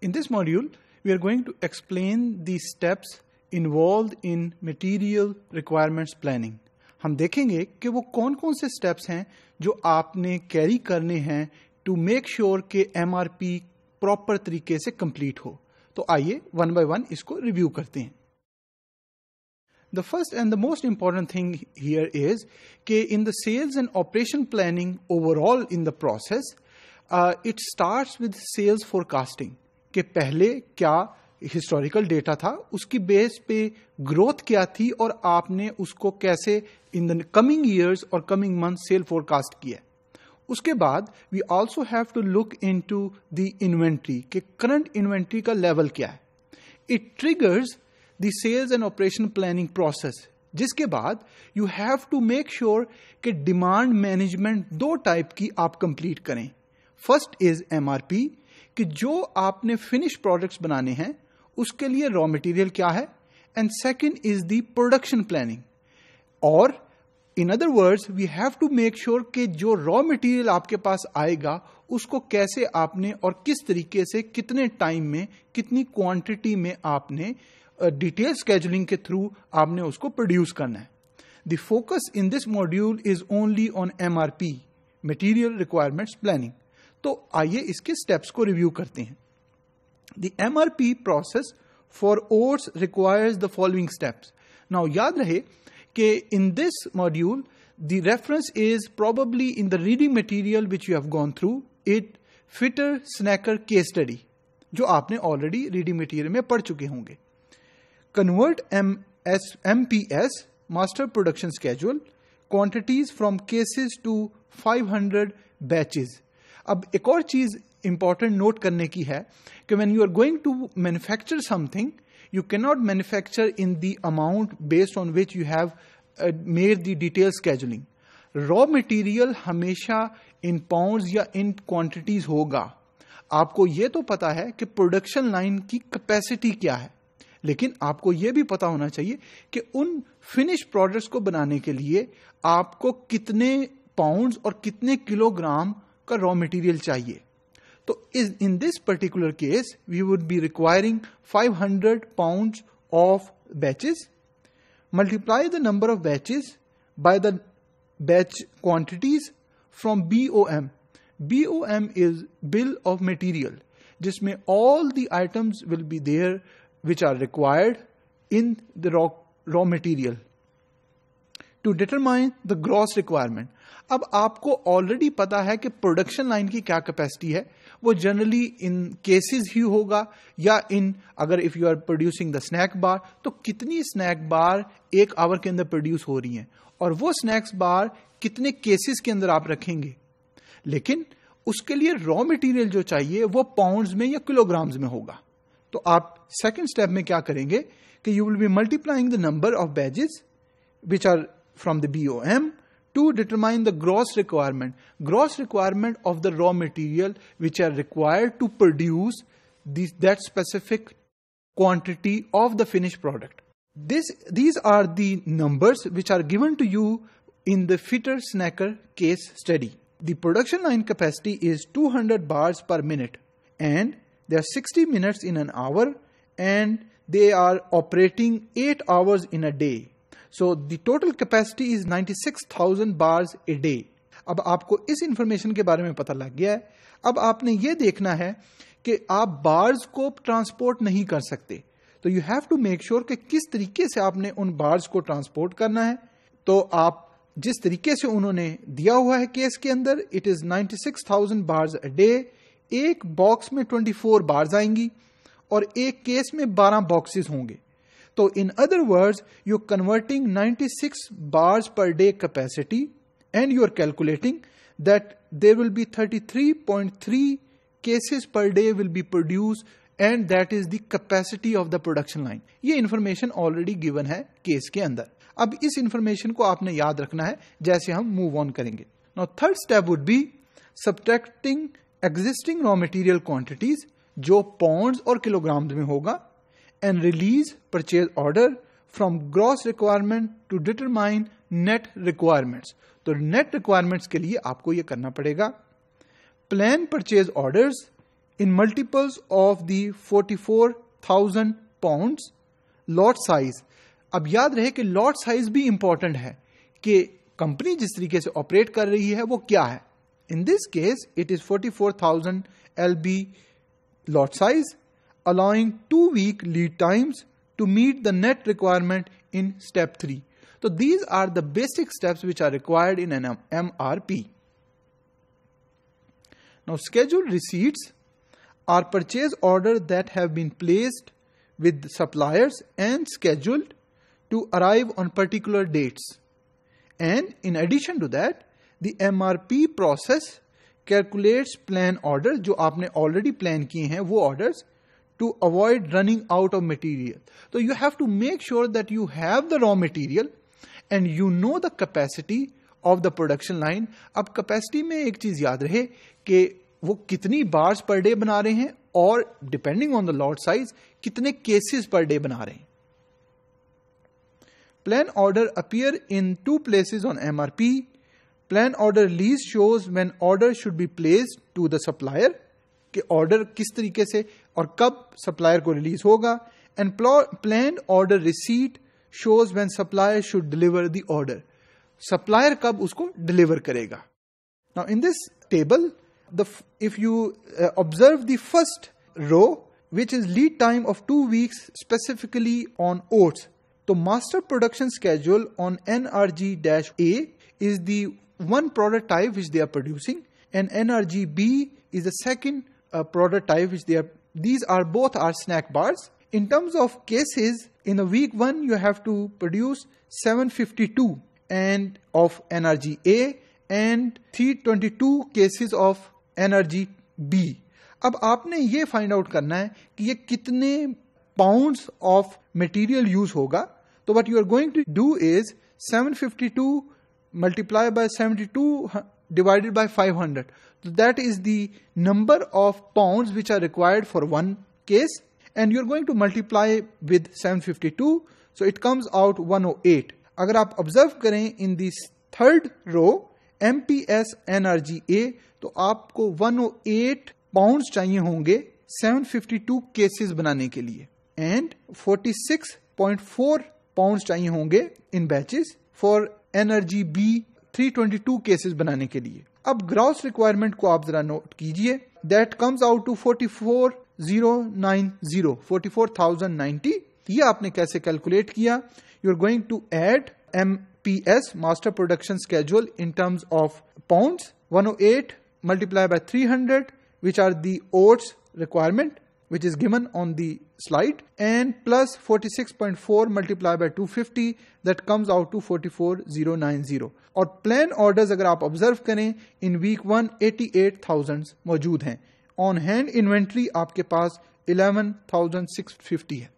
In this module, we are going to explain the steps involved in material requirements planning. हम देखेंगे कि वो कौन कौन से स्टेप्स हैं जो आपने कैरी करने हैं टू मेक श्योर कि MRP प्रॉपर तरीके से कंप्लीट हो. तो आइए वन बाय वन इसको रिव्यू करते हैं. The first and the most important thing here is कि in the sales and operation planning overall in the process, it starts with sales forecasting. कि पहले क्या हिस्टोरिकल डेटा था, उसकी बेस पे ग्रोथ क्या थी और आपने उसको कैसे इन द कमिंग ईयर्स और कमिंग मंथ सेल फोरकास्ट किया. उसके बाद we also have to look into the inventory कि करंट इन्वेंट्री का लेवल क्या है. It triggers the sales and operation planning process, जिसके बाद you have to make sure कि डिमांड मैनेजमेंट दो टाइप की आप कंप्लीट करें. फर्स्ट इज MRP कि जो आपने फिनिश प्रोडक्ट्स बनाने हैं उसके लिए रॉ मटेरियल क्या है, and second is the production planning. और in other words we have to make sure कि जो रॉ मटेरियल आपके पास आएगा उसको कैसे आपने और किस तरीके से कितने टाइम में कितनी क्वांटिटी में आपने डिटेल स्केजुलिंग के थ्रू आपने उसको प्रोड्यूस करना है. The focus in this module is only on MRP, material requirements planning. तो आइए इसके स्टेप्स को रिव्यू करते हैं. The MRP process for oats requires the following steps. Now याद रहे कि in this module the reference is probably in the reading material which you have gone through it, fitter sneaker case study, जो आपने already reading material में पढ़ चुके होंगे. Convert MPS, Master Production Schedule, quantities from cases to 500 batches. अब एक और चीज इंपॉर्टेंट नोट करने की है कि when you are going to manufacture something, you cannot manufacture in the amount based on which you have made the detailed scheduling. Raw material हमेशा in pounds या in quantities होगा. आपको ये तो पता है कि प्रोडक्शन लाइन की कैपेसिटी क्या है, लेकिन आपको यह भी पता होना चाहिए कि उन फिनिश प्रोडक्ट्स को बनाने के लिए आपको कितने पाउंड्स और कितने किलोग्राम का रॉ मटेरियल चाहिए. तो in this particular case we would be requiring 500 pounds of batches. Multiply the number of batches by the batch quantities from BOM. BOM is bill of material, जिसमें all the items will be there which are required in the raw material to determine the gross requirement. अब आपको already पता है कि production line की क्या capacity है. वो जनरली इन केसेस ही होगा, या इन अगर if you are producing the snack bar तो कितनी स्नैक बार एक आवर के अंदर प्रोड्यूस हो रही हैं, और वो स्नैक्स बार कितने केसेस के अंदर आप रखेंगे. लेकिन उसके लिए रॉ मटेरियल जो चाहिए वो पाउंड्स में या किलोग्राम्स में होगा. तो आप सेकंड स्टेप में क्या करेंगे कि you will be multiplying the number of batches which are from the BOM to determine the gross requirement. Gross requirement of the raw material which are required to produce that specific quantity of the finish product. These are the numbers which are given to you in the fitter snacker case study. The production line capacity is 200 bars per minute, and there are 60 minutes in an hour, and they are operating 8 hours in a day. So the total capacity is 96,000 bars a day. अब आपको इस information के बारे में पता लग गया है. अब आपने ये देखना है कि आप बार्स को ट्रांसपोर्ट नहीं कर सकते, तो you have to make sure कि किस तरीके से आपने उन बार्स को ट्रांसपोर्ट करना है. तो आप जिस तरीके से उन्होंने दिया हुआ है केस के अंदर, it is 96,000 bars a day. एक बॉक्स में 24 बार्स आएंगी और एक केस में 12 बॉक्सेस होंगे. तो in other words you are converting 96 bars per day capacity, and you are calculating that there will be 33.3 cases per day will be produce, and that is the capacity of the production line. ये information already given है case के अंदर. अब इस information को आपने याद रखना है जैसे हम मूव ऑन करेंगे. Now third step would be subtracting existing raw material quantities, जो पाउंड्स और किलोग्राम्स में होगा, and release purchase order from gross requirement to determine net requirements. तो नेट रिक्वायरमेंट्स के लिए आपको यह करना पड़ेगा. Plan purchase orders in multiples of the 44,000 pounds lot size. अब याद रहे कि लॉट साइज भी इंपॉर्टेंट है कि कंपनी जिस तरीके से ऑपरेट कर रही है वो क्या है. In this case it is 44,000 LB lot size, allowing 2-week lead times to meet the net requirement in step 3. So these are the basic steps which are required in an MRP. Now scheduled receipts are purchase orders that have been placed with suppliers and scheduled to arrive on particular dates. And in addition to that, the MRP process calculates plan orders जो आपने already plan किए हैं वो orders to avoid running out of material. So you have to make sure that you have the raw material and you know the capacity of the production line. अब capacity में एक चीज याद रहे कि वो कितनी bars per day बना रहे हैं और depending on the lot size कितने cases per day बना रहे हैं. Plan order appear in 2 places on MRP. Plan order release shows when order should be placed to the supplier कि order किस तरीके से और कब supplier को release होगा. And planned order receipt shows when supplier should deliver the order. Supplier कब उसको deliver करेगा. Now in this table, if you observe the first row, which is lead time of 2 weeks specifically on oats. So master production schedule on NRG-A is the one product type which they are producing, and NRG-B is the second product type which they are. These are both are snack bars. In terms of cases, in the week 1 you have to produce 752 and of NRG-A and 322 cases of NRG-B. अब आपने ये find out करना है कि ये कितने pounds of material use होगा. तो what you are going to do is 752 multiply by 72 divided by 500. So that is the number of pounds which are required for one case, and you're going to multiply with 752, so it comes out 108. अगर आप observe करें in this third row MPS NRG-A, तो आपको 108 pounds चाहिए होंगे 752 cases बनाने के लिए, and 46.4 pounds चाहिए होंगे in batches for NRG-B 322 cases बनाने के लिए. अब ग्रॉस रिक्वायरमेंट को आप जरा नोट कीजिए. That comes out to 44,090. ये आपने कैसे कैलकुलेट किया? You are going to add MPS master production schedule in terms of pounds. 108 multiplied by 300 which are the oats requirement which is given on the slide, and plus 46.4 multiplied by 250 that comes out to 44,090. और plan orders अगर आप observe करें इन week 1 88,000 मौजूद हैं. On hand inventory आपके पास 11,650 है.